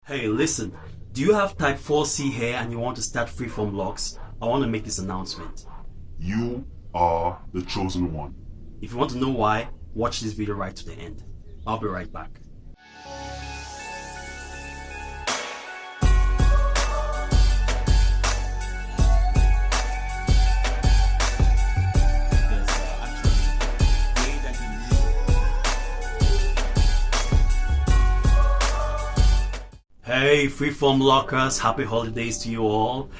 Hey, listen, do you have type 4C hair and you want to start Freeform Locs? I want to make this announcement. You are the chosen one. If you want to know why, watch this video right to the end. I'll be right back. Hey Freeform Lockers, happy holidays to you all.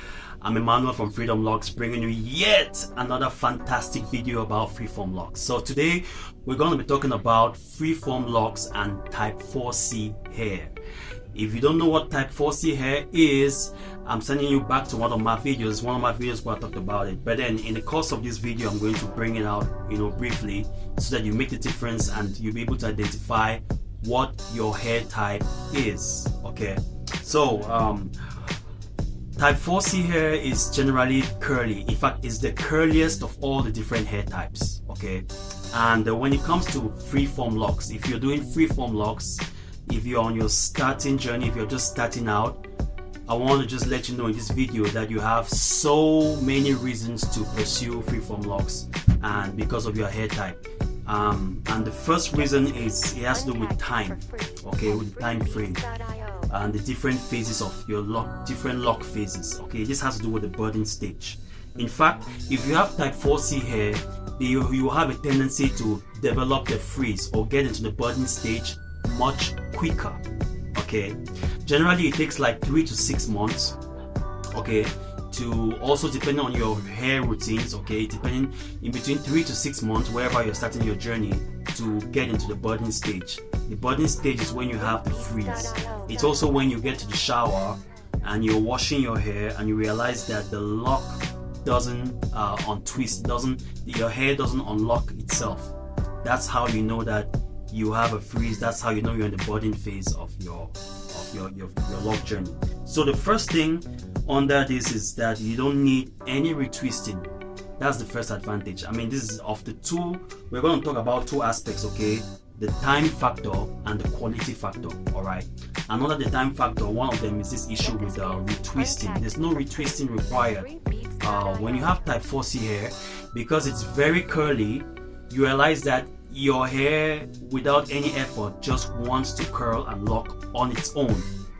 I'm Emmanuel from Freedom Locs, bringing you yet another fantastic video about Freeform Locs. So today we're going to be talking about Freeform Locs and type 4C hair. If you don't know what type 4C hair is, I'm sending you back to one of my videos where I talked about it. But then in the course of this video, I'm going to bring it out, briefly, so that you make the difference and you'll be able to identify what your hair type is. Okay, so type 4C hair is generally curly. In fact, it's the curliest of all the different hair types. Okay, and when it comes to Freeform Locs, if you're doing Freeform Locs, if you're on your starting journey, if you're just starting out, I want to just let you know in this video that you have so many reasons to pursue Freeform Locs, and because of your hair type. And the first reason is it has to do with time, okay, with the time frame and the different phases of your different lock phases. Okay, this has to do with the budding stage. In fact, if you have type 4C hair, you have a tendency to develop the frizz or get into the budding stage much quicker. Okay, generally it takes like 3 to 6 months. Okay, to also depending on your hair routines, okay, depending in between 3 to 6 months wherever you're starting your journey to get into the budding stage. The budding stage is when you have the frizz. It's also when you get to the shower and you're washing your hair and you realize that the lock doesn't untwist, your hair doesn't unlock itself. That's how you know that you have a frizz. That's how you know you're in the budding phase of your lock journey. So the first thing under this is that you don't need any retwisting. That's the first advantage. I mean, this is of the two. We're going to talk about two aspects, okay? The time factor and the quality factor. All right, and under the time factor, one of them is this issue with retwisting. There's no retwisting required when you have type 4C hair, because it's very curly. You realize that your hair without any effort just wants to curl and lock on its own.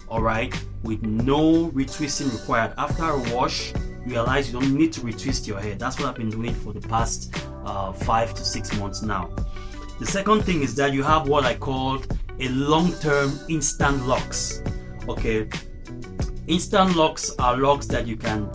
All right, with no retwisting required. After a wash, you realize you don't need to retwist your hair. That's what I've been doing for the past 5 to 6 months now. The second thing is that you have what I call a long-term instant locks. Okay, instant locks are locks that you can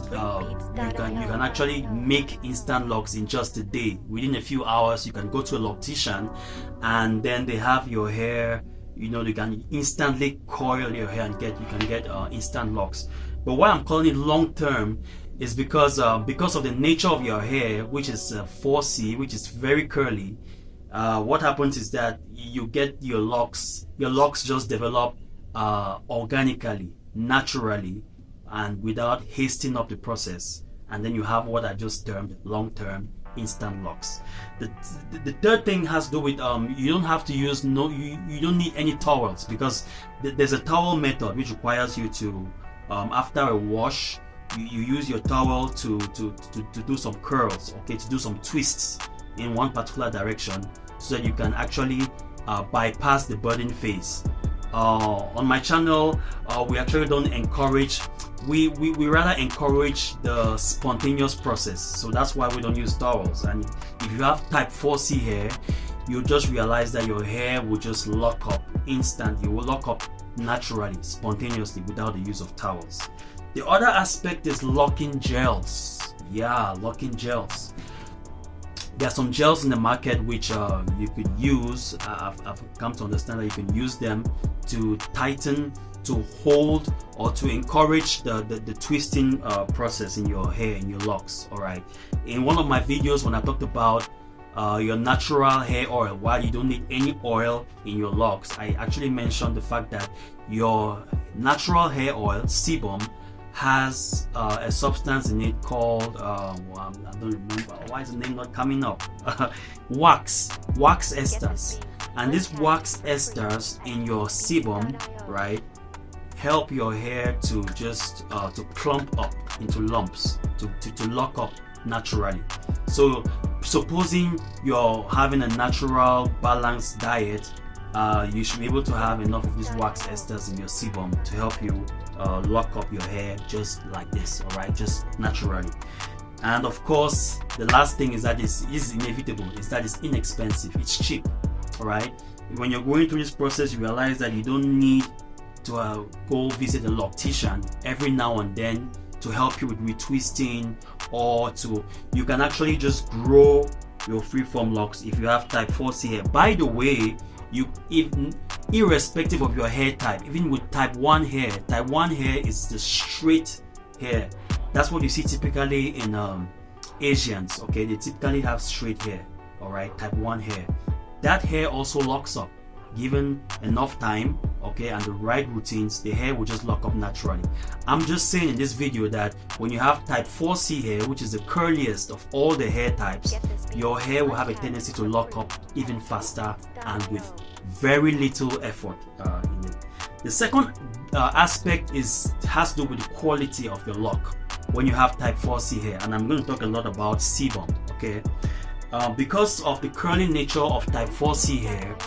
actually make instant locks in just a day. Within a few hours, you can go to a loctician and then they have your hair. They can instantly coil your hair and you can get instant locks. But why I'm calling it long term is because of the nature of your hair, which is 4C, which is very curly. What happens is that you get your locks just develop organically, naturally, and without hastening up the process. And then you have what I just termed long-term instant locks. The third thing has to do with you don't have to use you don't need any towels, because there's a towel method which requires you to after a wash you use your towel to do some curls, okay, to do some twists in one particular direction so that you can actually bypass the budding phase. On my channel, we actually don't encourage. We rather encourage the spontaneous process, so that's why we don't use towels. And if you have type 4C hair, you just realize that your hair will just lock up instantly. It will lock up naturally, spontaneously, without the use of towels. The other aspect is locking gels. Yeah, locking gels. There are some gels in the market which you could use. I've come to understand that you can use them to tighten, to hold, or to encourage the twisting process in your hair, in your locks. All right. In one of my videos, when I talked about your natural hair oil, why you don't need any oil in your locks, I actually mentioned the fact that your natural hair oil, sebum, has a substance in it called I don't remember, why is the name not coming up? wax esters. And these wax esters in your sebum, right, help your hair to just to clump up into lumps, to lock up naturally. So supposing you're having a natural balanced diet, you should be able to have enough of these wax esters in your sebum to help you lock up your hair just like this, all right, just naturally. And of course, the last thing is that is inevitable, is that it's inexpensive, it's cheap, all right. When you're going through this process, you realize that you don't need to go visit a loctician every now and then to help you with retwisting, or you can actually just grow your freeform locks if you have type 4C hair. By the way, irrespective of your hair type, even with type 1 hair is the straight hair. That's what you see typically in Asians, okay? They typically have straight hair, all right, type 1 hair. That hair also locks up. Given enough time, okay, and the right routines, the hair will just lock up naturally. I'm just saying in this video that when you have type 4C hair, which is the curliest of all the hair types, your hair will have a tendency to lock up even faster and with very little effort in it. The second aspect has to do with the quality of your lock when you have type 4C hair, and I'm going to talk a lot about sebum, okay? Because of the curly nature of type 4C hair,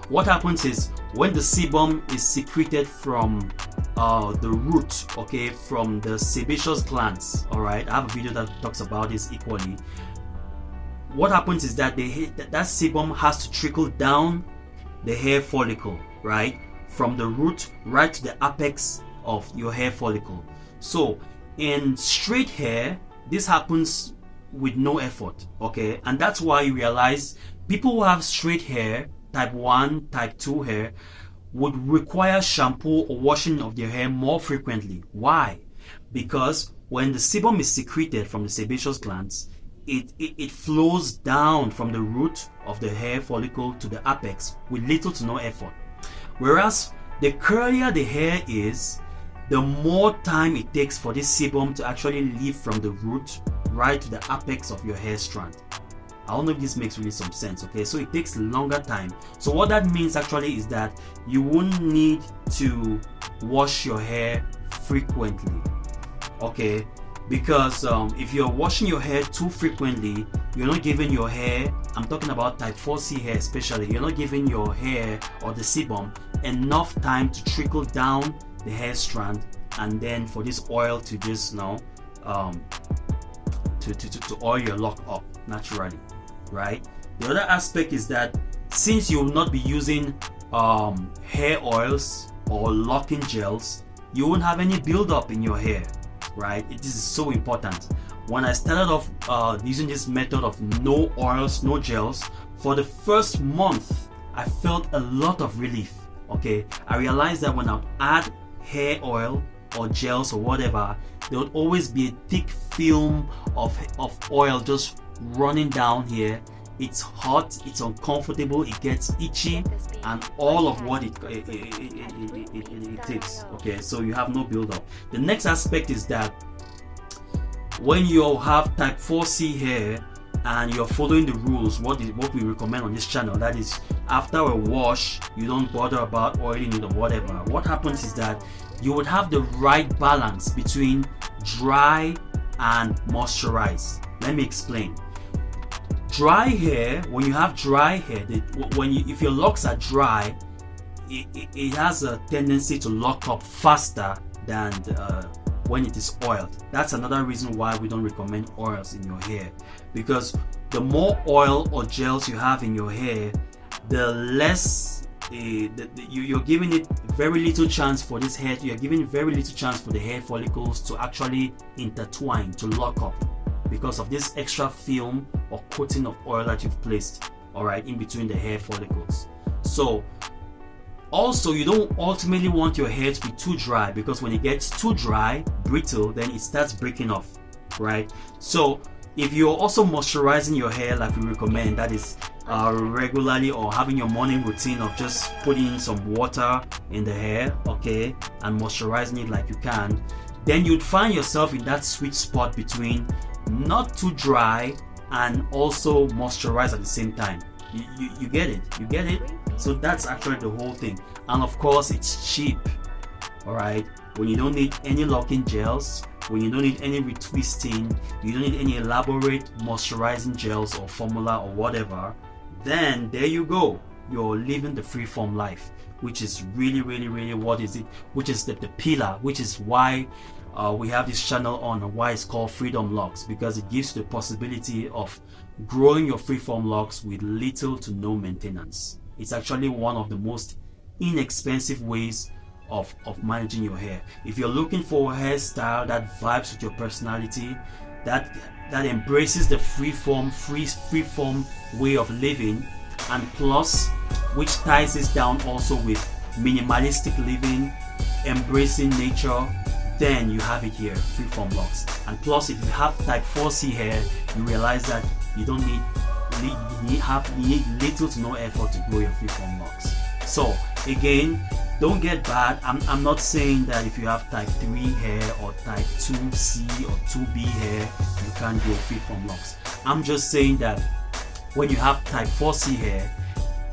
what happens is when the sebum is secreted from the root, okay, from the sebaceous glands, all right, I have a video that talks about this equally. What happens is that that sebum has to trickle down the hair follicle, right, from the root right to the apex of your hair follicle. So in straight hair, this happens with no effort, okay, and that's why you realize people who have straight hair, type 1, type 2 hair, would require shampoo or washing of their hair more frequently. Why? Because when the sebum is secreted from the sebaceous glands, it flows down from the root of the hair follicle to the apex with little to no effort. Whereas the curlier the hair is, the more time it takes for this sebum to actually leave from the root right to the apex of your hair strand. I don't know if this makes really some sense, okay? So it takes longer time. So what that means actually is that you won't need to wash your hair frequently, okay? Because if you're washing your hair too frequently, you're not giving your hair, I'm talking about type 4C hair especially, you're not giving your hair or the sebum enough time to trickle down the hair strand, and then for this oil to just now to oil your lock up naturally, right? The other aspect is that since you will not be using hair oils or locking gels, you won't have any buildup in your hair, right? This is so important. When I started off using this method of no oils, no gels, for the first month, I felt a lot of relief, okay? I realized that when I would add hair oil or gels or whatever, there would always be a thick film of oil just running down here. It's hot, it's uncomfortable, it gets itchy, and all of what it takes, okay? So you have no buildup. The next aspect is that when you have type 4C hair and you're following the rules, what we recommend on this channel, that is after a wash, you don't bother about oiling it or whatever. What happens is that you would have the right balance between dry and moisturize. Let me explain. Dry hair, when you have dry hair, if your locks are dry, it has a tendency to lock up faster than when it is oiled. That's another reason why we don't recommend oils in your hair, because the more oil or gels you have in your hair, the less you're giving it very little chance for this hair. You're giving very little chance for the hair follicles to actually intertwine, to lock up, because of this extra film or coating of oil that you've placed, all right, in between the hair follicles. So also, you don't ultimately want your hair to be too dry, because when it gets too dry, brittle, then it starts breaking off, right? So if you're also moisturizing your hair like we recommend, that is regularly, or having your morning routine of just putting some water in the hair, okay, and moisturizing it like you can, then you'd find yourself in that sweet spot between not too dry and also moisturize at the same time. You get it? So that's actually the whole thing. And of course, it's cheap. all right, when you don't need any locking gels, when you don't need any retwisting, you don't need any elaborate moisturizing gels or formula or whatever, then there you go, you're living the freeform life, which is really what is it, which is the pillar, which is why we have this channel on, and why it's called Freedom Locs, because it gives you the possibility of growing your freeform locks with little to no maintenance. It's actually one of the most inexpensive ways of managing your hair. If you're looking for a hairstyle that vibes with your personality, that embraces the freeform way of living, and plus which ties this down also with minimalistic living, embracing nature, then you have it here, Freeform Locs. And plus, if you have type 4C hair, you realize that you don't need little to no effort to grow your Freeform Locs. So again, don't get bad. I'm not saying that if you have type 3 hair or type 2C or 2B hair, you can't grow Freeform Locs. I'm just saying that when you have type 4C hair,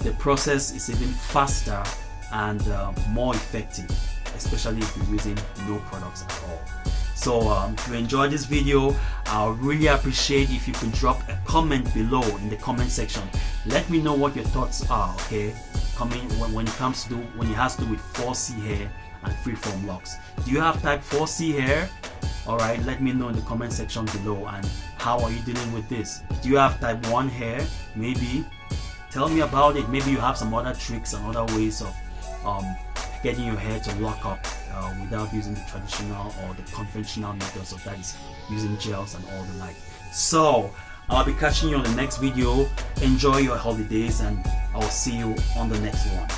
the process is even faster and more effective, especially if you're using no products at all. So if you enjoyed this video, I would really appreciate if you could drop a comment below in the comment section. Let me know what your thoughts are, okay? Comment when it has to do with 4C hair and freeform locks. Do you have type 4C hair? Alright, let me know in the comment section below. And how are you dealing with this? Do you have type 1 hair? Maybe tell me about it. Maybe you have some other tricks and other ways of getting your hair to lock up without using the traditional or the conventional methods, of that is using gels and all the like. So I'll be catching you on the next video. Enjoy your holidays, and I'll see you on the next one.